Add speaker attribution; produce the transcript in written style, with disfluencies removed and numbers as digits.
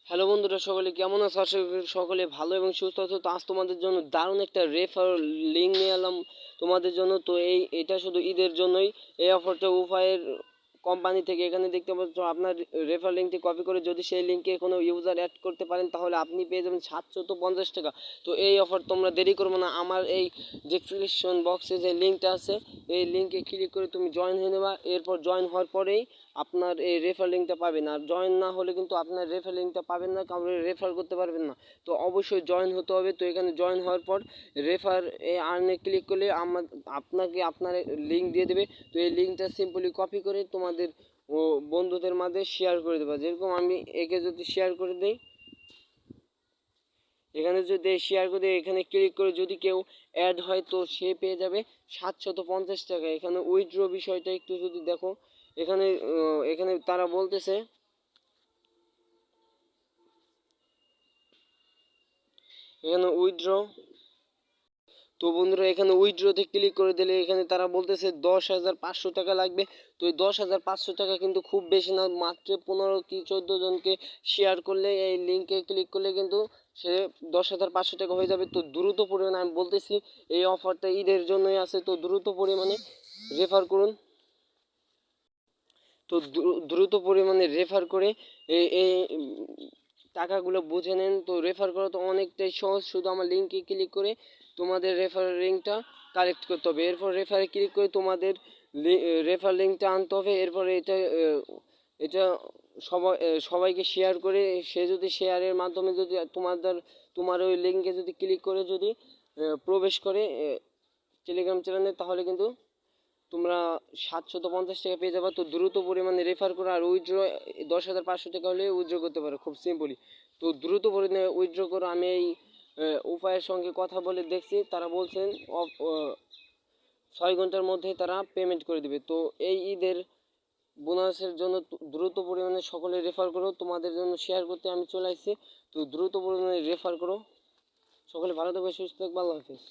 Speaker 1: Hello বন্ধুরা, সকলে কেমন আছো? আশা করি সকলে ভালো এবং সুস্থ আছো। তো আজ তোমাদের জন্য দারুণ একটা রেফার লিঙ্ক নিয়ে এলাম তোমাদের জন্য। তো এটা শুধু ঈদের জন্যই এই অফারটা উপায়ের কোম্পানি থেকে। এখানে দেখতে পাচ্ছ আপনার রেফার লিঙ্কটি কপি করে যদি সেই লিঙ্কে কোনো ইউজার অ্যাড করতে পারেন তাহলে আপনি পেয়ে যাবেন 750 টাকা। তো এই অফার তোমরা দেরি করবে না, আমার এই ডেসক্রিপশন বক্সে যে লিঙ্কটা আছে এই লিঙ্কে ক্লিক করে তুমি জয়েন হয়ে নেবা। এরপর জয়েন হওয়ার পরেই আপনার এই রেফার লিঙ্কটা পাবেন। আর জয়েন না হলে কিন্তু আপনার রেফার লিঙ্কটা পাবেন না, কারণ রেফার করতে পারবেন না। তো অবশ্যই জয়েন হতে হবে। তো এখানে জয়েন হওয়ার পর রেফার আর্নে ক্লিক করলে আপনাকে আপনার লিঙ্ক দিয়ে দেবে। তো এই লিঙ্কটা সিম্পলি কপি করে তোমাদের বন্ধুদের মাঝে শেয়ার করে দেবা। যেরকম আমি একে যদি শেয়ার করে দিই, এখানে যদি শেয়ার করে এখানে ক্লিক করে যদি কেউ অ্যাড হয় তো সে পেয়ে যাবে 750 টাকা। এখানে উইথড্র বিষয়টা একটু যদি দেখো, এখানে এখানে তারা বলতেছে এখানে উইথড্র। তো বন্ধুরা, এখানে উইথড্রতে ক্লিক করে দিলে এখানে তারা বলতেছে 10,500 টাকা লাগবে। তো এই 10,500 টাকা কিন্তু খুব বেশি না, মাত্র 15 কি 14 জনকে শেয়ার করলে এই লিঙ্কে ক্লিক করলে কিন্তু সে 10,500 টাকা হয়ে যাবে। তো দ্রুত পরিমাণে আমি বলতেছি এই অফারটা ঈদের জন্যই আছে। তো দ্রুত পরিমাণে রেফার করুন। তো দ্রুত পরিমাণে রেফার করে এই টাকাগুলো বুঝে নেন। তো রেফার করা তো অনেকটাই সহজ, শুধু আমার লিঙ্কে ক্লিক করে তোমাদের রেফার লিঙ্কটা কালেক্ট করতে হবে। এরপর রেফারে ক্লিক করে তোমাদের রেফার লিঙ্কটা আনতে হবে। এরপরে এটা সবাইকে শেয়ার করে সে যদি শেয়ারের মাধ্যমে যদি তোমার ওই লিঙ্কে যদি ক্লিক করে যদি প্রবেশ করে টেলিগ্রাম চ্যানেলে, তাহলে কিন্তু তোমরা 750 টাকা পেয়ে যাবে। তো দ্রুত পরিমাণে রেফার করো। আর উইথড্র 10,500 টাকা হলে উইথড্র করতে পারো খুব সিম্পলি। তো দ্রুত পরিমাণে উইথড্র করো। আমি এই উপায়ের সঙ্গে কথা বলে দেখছি, তারা বলছেন 6 ঘন্টার মধ্যে তারা পেমেন্ট করে দিবে। তো এই ঈদের বোনাসের জন্য দ্রুত পরিমাণে সকলে রেফার করো। তোমাদের জন্য শেয়ার করতে আমি চলে আসছি। তো দ্রুত পরিমাণে রেফার করো। সকলে ভালো থাকবে, সুস্থ থাকবে, আল্লাহ হাফেজ।